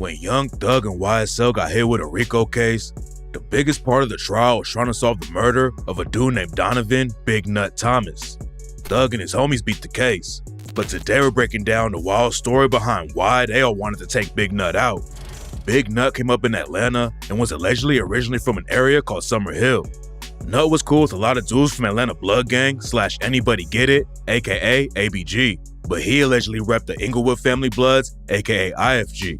When Young Thug and YSL got hit with a RICO case, the biggest part of the trial was trying to solve the murder of a dude named Donovan Big Nut Thomas. Thug and his homies beat the case, but today we're breaking down the wild story behind why they all wanted to take Big Nut out. Big Nut came up in Atlanta and was allegedly originally from an area called Summer Hill. Nut was cool with a lot of dudes from Atlanta Blood Gang / Anybody Get It, aka ABG, but he allegedly repped the Inglewood Family Bloods, aka IFG.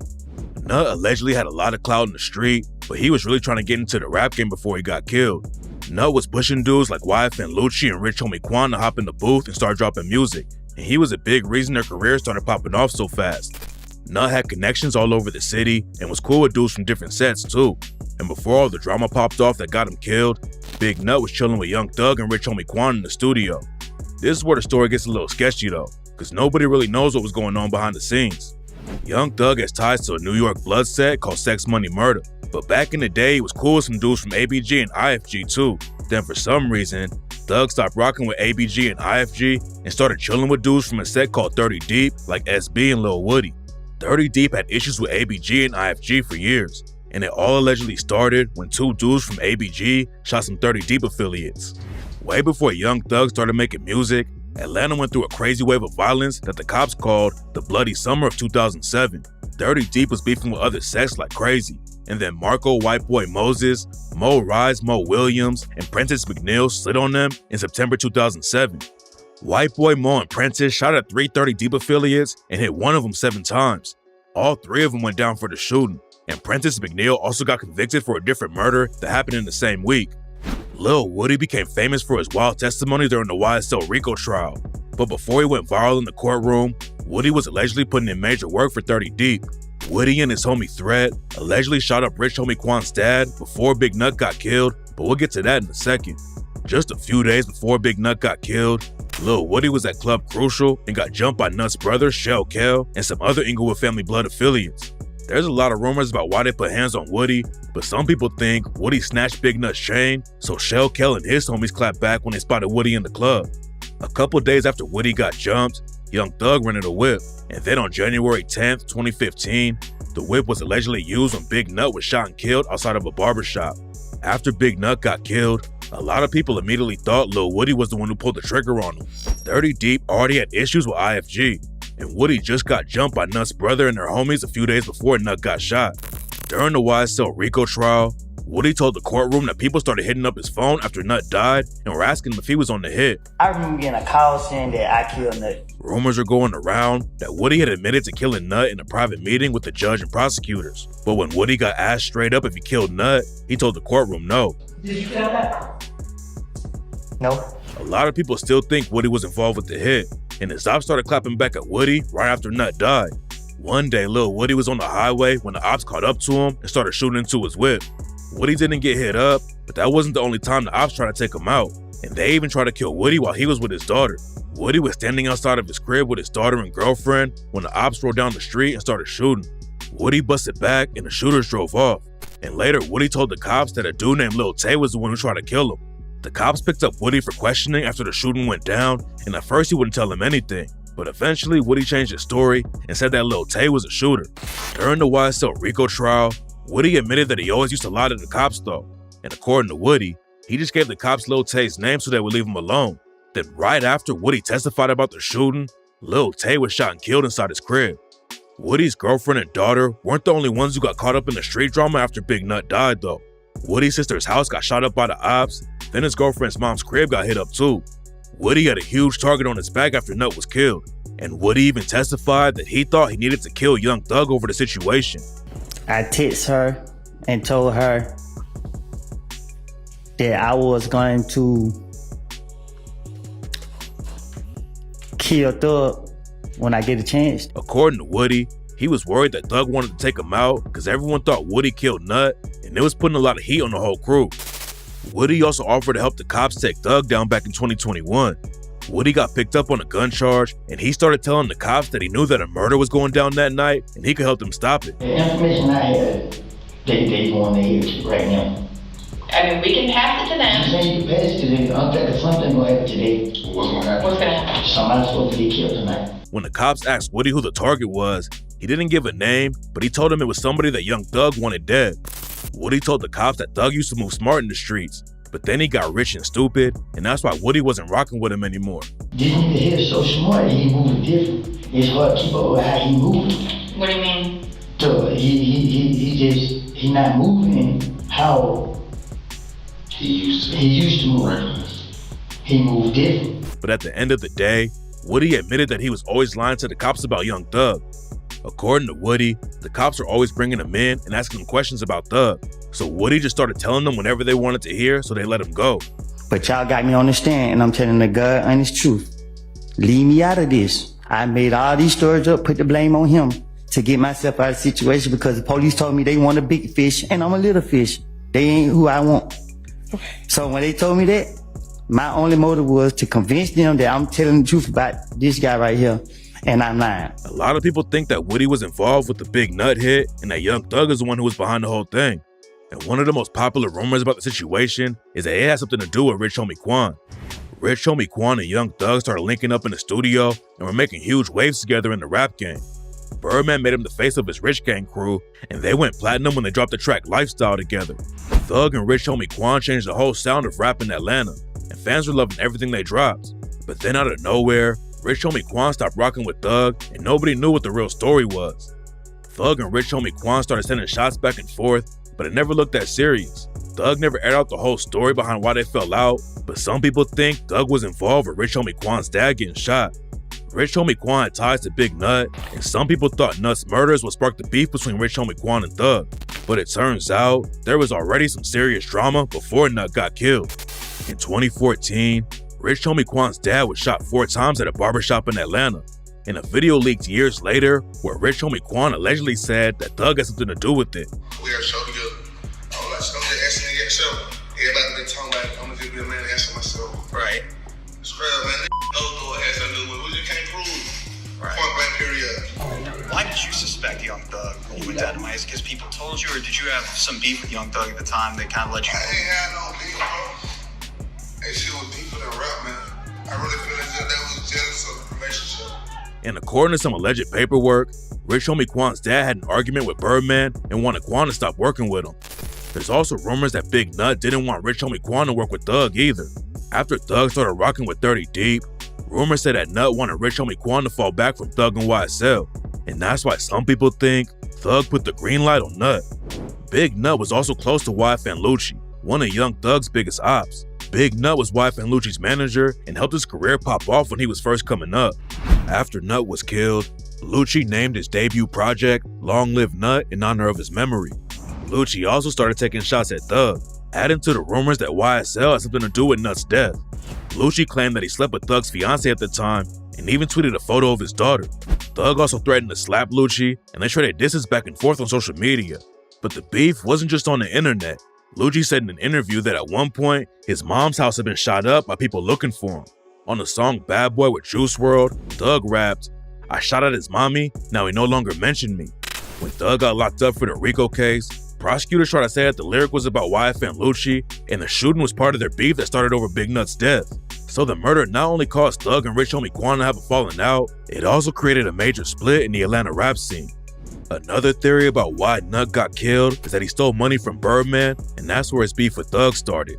Nut allegedly had a lot of clout in the street, but he was really trying to get into the rap game before he got killed. Nut was pushing dudes like YFN Lucci and Rich Homie Quan to hop in the booth and start dropping music, and he was a big reason their careers started popping off so fast. Nut had connections all over the city and was cool with dudes from different sets too. And before all the drama popped off that got him killed, Big Nut was chilling with Young Thug and Rich Homie Quan in the studio. This is where the story gets a little sketchy though, cause nobody really knows what was going on behind the scenes. Young Thug has ties to a New York Blood set called Sex Money Murder, but back in the day he was cool with some dudes from ABG and IFG too. Then for some reason, Thug stopped rocking with ABG and IFG and started chilling with dudes from a set called 30 Deep like SB and Lil Woody. 30 Deep had issues with ABG and IFG for years, and it all allegedly started when two dudes from ABG shot some 30 Deep affiliates. Way before Young Thug started making music, Atlanta went through a crazy wave of violence that the cops called the Bloody Summer of 2007. 30 Deep was beefing with other sects like crazy, and then Marco White Boy Moses, Mo Rise Mo Williams, and Prentice McNeil slid on them in September 2007. White Boy Mo and Prentice shot at 3 30 Deep affiliates and hit one of them 7 times. All 3 of them went down for the shooting, and Prentice McNeil also got convicted for a different murder that happened in the same week. Lil Woody became famous for his wild testimony during the YSL RICO trial, but before he went viral in the courtroom, Woody was allegedly putting in major work for 30 Deep. Woody and his homie Threat allegedly shot up Rich Homie Quan's dad before Big Nut got killed, but we'll get to that in a second. Just a few days before Big Nut got killed, Lil Woody was at Club Crucial and got jumped by Nut's brother, Shell Kell, and some other Inglewood Family Blood affiliates. There's a lot of rumors about why they put hands on Woody, but some people think Woody snatched Big Nut's chain, so Shell Kell and his homies clapped back when they spotted Woody in the club. A couple days after Woody got jumped, Young Thug rented a whip, and then on January 10th, 2015, the whip was allegedly used when Big Nut was shot and killed outside of a barbershop. After Big Nut got killed, a lot of people immediately thought Lil Woody was the one who pulled the trigger on him. 30 Deep already had issues with IFG, and Woody just got jumped by Nut's brother and their homies a few days before Nut got shot. During the YSL RICO trial, Woody told the courtroom that people started hitting up his phone after Nut died and were asking him if he was on the hit. I remember getting a call saying that I killed Nut. Rumors are going around that Woody had admitted to killing Nut in a private meeting with the judge and prosecutors. But when Woody got asked straight up if he killed Nut, he told the courtroom no. Did you kill Nut? No. A lot of people still think Woody was involved with the hit, and the ops started clapping back at Woody right after Nut died. One day, Lil Woody was on the highway when the ops caught up to him and started shooting into his whip. Woody didn't get hit up, but that wasn't the only time the ops tried to take him out, and they even tried to kill Woody while he was with his daughter. Woody was standing outside of his crib with his daughter and girlfriend when the ops rolled down the street and started shooting. Woody busted back and the shooters drove off, and later Woody told the cops that a dude named Lil Tay was the one who tried to kill him. The cops picked up Woody for questioning after the shooting went down, and at first he wouldn't tell them anything. But eventually, Woody changed his story and said that Lil Tay was a shooter. During the YSL RICO trial, Woody admitted that he always used to lie to the cops though. And according to Woody, he just gave the cops Lil Tay's name so they would leave him alone. Then right after Woody testified about the shooting, Lil Tay was shot and killed inside his crib. Woody's girlfriend and daughter weren't the only ones who got caught up in the street drama after Big Nut died though. Woody's sister's house got shot up by the ops, then his girlfriend's mom's crib got hit up too. Woody had a huge target on his back after Nut was killed, and Woody even testified that he thought he needed to kill Young Thug over the situation. I texted her and told her that I was going to kill Thug when I get a chance. According to Woody, he was worried that Thug wanted to take him out because everyone thought Woody killed Nut, and it was putting a lot of heat on the whole crew. Woody also offered to help the cops take Thug down back in 2021. Woody got picked up on a gun charge, and he started telling the cops that he knew that a murder was going down that night, and he could help them stop it. The information I had, they want to hear right now. I mean, we can pass it to them. You say you pass it to them. I'm thinking something going to happen today. What's gonna happen? What's gonna happen? Somebody's supposed to be killed tonight. When the cops asked Woody who the target was, he didn't give a name, but he told them it was somebody that Young Thug wanted dead. Woody told the cops that Thug used to move smart in the streets, but then he got rich and stupid, and that's why Woody wasn't rocking with him anymore. This nigga here is so smart and he moving different. It's hard to keep up with how he moving. What do you mean? So he not moving how he used to move. He moved different. But at the end of the day, Woody admitted that he was always lying to the cops about Young Thug. According to Woody, the cops were always bringing him in and asking him questions about Thug. So Woody just started telling them whenever they wanted to hear, so they let him go. But y'all got me on the stand, and I'm telling the God honest truth. Leave me out of this. I made all these stories up, put the blame on him to get myself out of the situation because the police told me they want a big fish and I'm a little fish. They ain't who I want. So when they told me that, my only motive was to convince them that I'm telling the truth about this guy right here, and I'm lying. A lot of people think that Woody was involved with the Big Nut hit and that Young Thug is the one who was behind the whole thing. And one of the most popular rumors about the situation is that it had something to do with Rich Homie Quan. Rich Homie Quan and Young Thug started linking up in the studio and were making huge waves together in the rap game. Birdman made him the face of his Rich Gang crew, and they went platinum when they dropped the track Lifestyle together. Thug and Rich Homie Quan changed the whole sound of rap in Atlanta, and fans were loving everything they dropped. But then out of nowhere, Rich Homie Quan stopped rocking with Thug, and nobody knew what the real story was. Thug and Rich Homie Quan started sending shots back and forth, but it never looked that serious. Thug never aired out the whole story behind why they fell out, but some people think Thug was involved with Rich Homie Quan's dad getting shot. Rich Homie Quan had ties to Big Nut, and some people thought Nut's murders would spark the beef between Rich Homie Quan and Thug. But it turns out, there was already some serious drama before Nut got killed. In 2014, Rich Homie Quan's dad was shot 4 times at a barbershop in Atlanta, and a video leaked years later where Rich Homie Quan allegedly said that Thug had something to do with it. We have a show together. I was like, so I'm just asking to get the show. Everybody been talking about it. I'm gonna just be a man and answer myself. Right. Scrub, man. No has something to do with it. We just can't prove. Right. Point blank period. Why did you suspect Young Thug when you went down to Miami? Because people told you, or did you have some beef with Young Thug at the time that kind of let you I ain't had no beef, bro. That shit was deeper than rap, man. I really feel as if that was jealous of the relationship. And according to some alleged paperwork, Rich Homie Quan's dad had an argument with Birdman and wanted Quan to stop working with him. There's also rumors that Big Nut didn't want Rich Homie Quan to work with Thug either. After Thug started rocking with 30 Deep, rumors said that Nut wanted Rich Homie Quan to fall back from Thug and YSL, and that's why some people think Thug put the green light on Nut. Big Nut was also close to YFN Lucci, one of Young Thug's biggest ops. Big Nut was YFN Lucci's manager and helped his career pop off when he was first coming up. After Nut was killed, Lucci named his debut project Long Live Nut in honor of his memory. Lucci also started taking shots at Thug, adding to the rumors that YSL had something to do with Nut's death. Lucci claimed that he slept with Thug's fiance at the time and even tweeted a photo of his daughter. Thug also threatened to slap Lucci, and they traded disses back and forth on social media. But the beef wasn't just on the internet. Lucci said in an interview that at one point, his mom's house had been shot up by people looking for him. On the song Bad Boy with Juice WRLD, Thug rapped, "I shot at his mommy, now he no longer mentioned me." When Thug got locked up for the RICO case, prosecutors tried to say that the lyric was about YFN Lucci and the shooting was part of their beef that started over Big Nut's death. So the murder not only caused Thug and Rich Homie Quan to have a falling out, it also created a major split in the Atlanta rap scene. Another theory about why Nut got killed is that he stole money from Birdman, and that's where his beef with Thug started.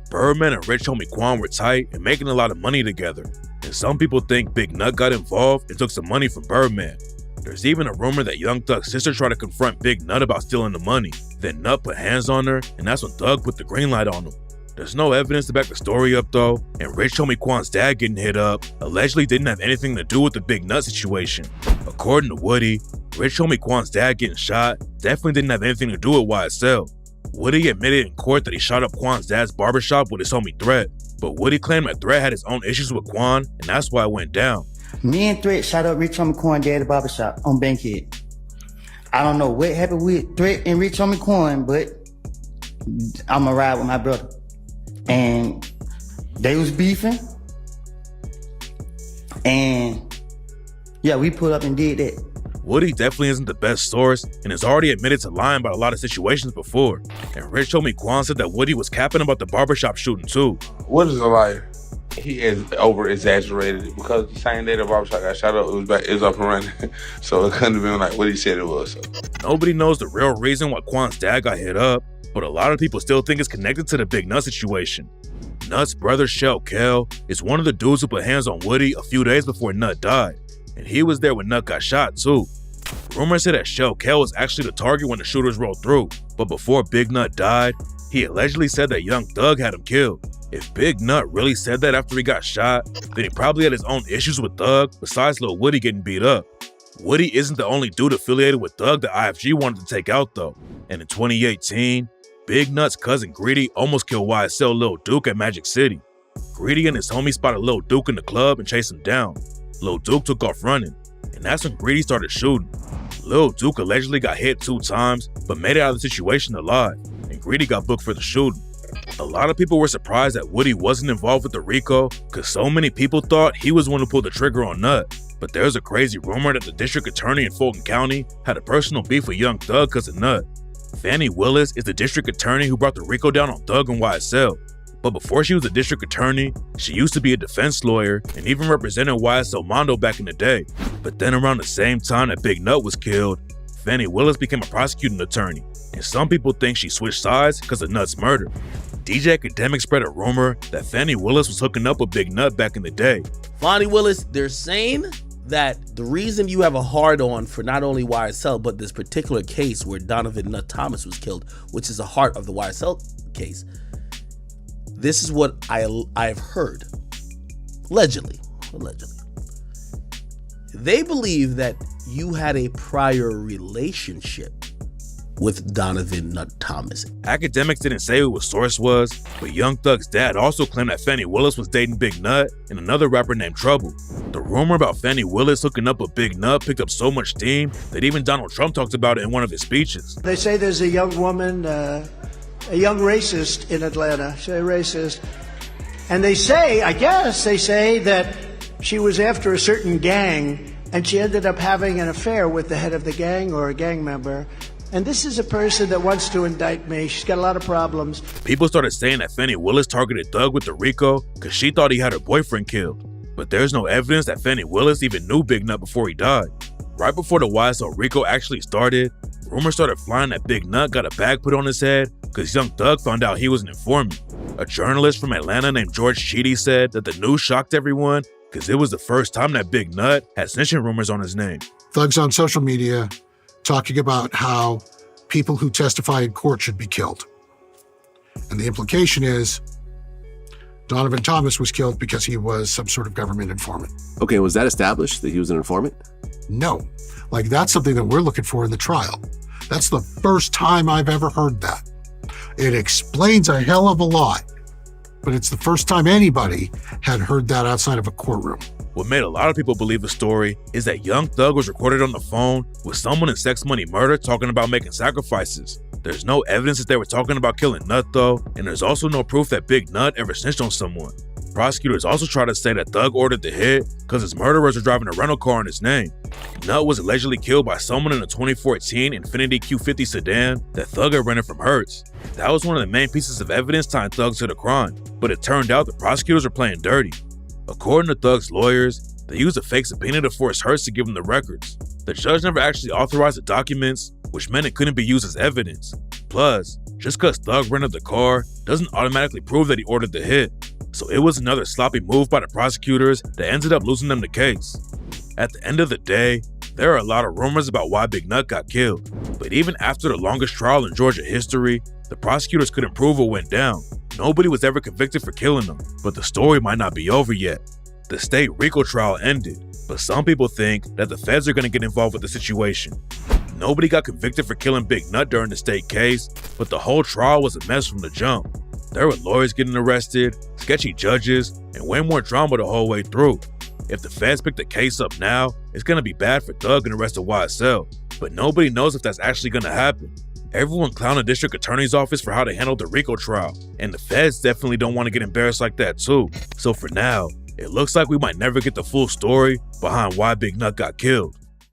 Birdman and Rich Homie Quan were tight and making a lot of money together, and some people think Big Nut got involved and took some money from Birdman. There's even a rumor that Young Thug's sister tried to confront Big Nut about stealing the money. Then Nut put hands on her, and that's when Thug put the green light on him. There's no evidence to back the story up though, and Rich Homie Quan's dad getting hit up allegedly didn't have anything to do with the Big Nut situation. According to Woody, Rich Homie Quan's dad getting shot definitely didn't have anything to do with YSL. Woody admitted in court that he shot up Quan's dad's barbershop with his homie Threat, but Woody claimed that Threat had his own issues with Quan, and that's why it went down. Me and Threat shot up Rich Homie Quan dad at the barbershop on Bankhead. I don't know what happened with Threat and Rich Homie Quan, but I'ma ride with my brother. And they was beefing. And yeah, we pulled up and did that. Woody definitely isn't the best source and has already admitted to lying about a lot of situations before. And Rich Homie Quan said that Woody was capping about the barbershop shooting too. What is a liar? He is over exaggerated it because the same day the barbershop got shot up, it was up and running. So it couldn't have been like what he said it was. So. Nobody knows the real reason why Quan's dad got hit up, but a lot of people still think it's connected to the Big Nut situation. Nut's brother, Shell Kell, is one of the dudes who put hands on Woody a few days before Nut died, and he was there when Nut got shot too. Rumors say that Shell Kell was actually the target when the shooters rolled through, but before Big Nut died, he allegedly said that Young Thug had him killed. If Big Nut really said that after he got shot, then he probably had his own issues with Thug besides Lil Woody getting beat up. Woody isn't the only dude affiliated with Thug that IFG wanted to take out though, and in 2018, Big Nut's cousin Greedy almost killed YSL Lil Duke at Magic City. Greedy and his homie spotted Lil Duke in the club and chased him down. Lil Duke took off running, and that's when Greedy started shooting. Lil Duke allegedly got hit 2 times, but made it out of the situation alive, and Greedy got booked for the shooting. A lot of people were surprised that Woody wasn't involved with the RICO, cause so many people thought he was the one who pulled the trigger on Nut. But there's a crazy rumor that the district attorney in Fulton County had a personal beef with Young Thug cause of Nut. Fannie Willis is the district attorney who brought the RICO down on Thug and YSL. But before she was a district attorney, she used to be a defense lawyer and even represented YSL Mondo back in the day. But then around the same time that Big Nut was killed, Fannie Willis became a prosecuting attorney, and some people think she switched sides because of Nut's murder. DJ Academic spread a rumor that Fannie Willis was hooking up with Big Nut back in the day. Fannie Willis, they're saying that the reason you have a hard-on for not only YSL, but this particular case where Donovan Nut Thomas was killed, which is the heart of the YSL case, this is what I've heard, allegedly. They believe that you had a prior relationship with Donovan Nut Thomas. Academics didn't say who his source was, but Young Thug's dad also claimed that Fannie Willis was dating Big Nut and another rapper named Trouble. The rumor about Fannie Willis hooking up with Big Nut picked up so much steam that even Donald Trump talked about it in one of his speeches. They say there's a young woman, a young racist in Atlanta, say racist, and they say, I guess they say that she was after a certain gang and she ended up having an affair with the head of the gang or a gang member. And this is a person that wants to indict me. She's got a lot of problems. People started saying that Fannie Willis targeted Thug with the RICO because she thought he had her boyfriend killed. But there's no evidence that Fannie Willis even knew Big Nut before he died. Right before the YSL RICO actually started, rumors started flying that Big Nut got a bag put on his head because Young Thug found out he was an informant. A journalist from Atlanta named George Sheedy said that the news shocked everyone because it was the first time that Big Nut had snitching rumors on his name. Thug's on social media talking about how people who testify in court should be killed. And the implication is Donovan Thomas was killed because he was some sort of government informant. Okay, was that established that he was an informant? No. Like, that's something that we're looking for in the trial. That's the first time I've ever heard that. It explains a hell of a lot, but it's the first time anybody had heard that outside of a courtroom. What made a lot of people believe the story is that Young Thug was recorded on the phone with someone in Sex Money Murder talking about making sacrifices. There's no evidence that they were talking about killing Nut though, and there's also no proof that Big Nut ever snitched on someone. Prosecutors also try to say that Thug ordered the hit because his murderers were driving a rental car in his name. Nut was allegedly killed by someone in a 2014 Infiniti Q50 sedan that Thug had rented from Hertz. That was one of the main pieces of evidence tying Thug to the crime, but it turned out the prosecutors were playing dirty. According to Thug's lawyers, they used a fake subpoena to force Hertz to give them the records. The judge never actually authorized the documents, which meant it couldn't be used as evidence. Plus, just because Thug rented the car doesn't automatically prove that he ordered the hit. So it was another sloppy move by the prosecutors that ended up losing them the case. At the end of the day, there are a lot of rumors about why Big Nut got killed. But even after the longest trial in Georgia history, the prosecutors couldn't prove what went down. Nobody was ever convicted for killing him, but the story might not be over yet. The state RICO trial ended, but some people think that the feds are going to get involved with the situation. Nobody got convicted for killing Big Nut during the state case, but the whole trial was a mess from the jump. There were lawyers getting arrested, sketchy judges, and way more drama the whole way through. If the feds pick the case up now, it's going to be bad for Thug and the rest of YSL, but nobody knows if that's actually going to happen. Everyone clowned the district attorney's office for how they handled the RICO trial, and the feds definitely don't want to get embarrassed like that too. So for now, it looks like we might never get the full story behind why Big Nut got killed.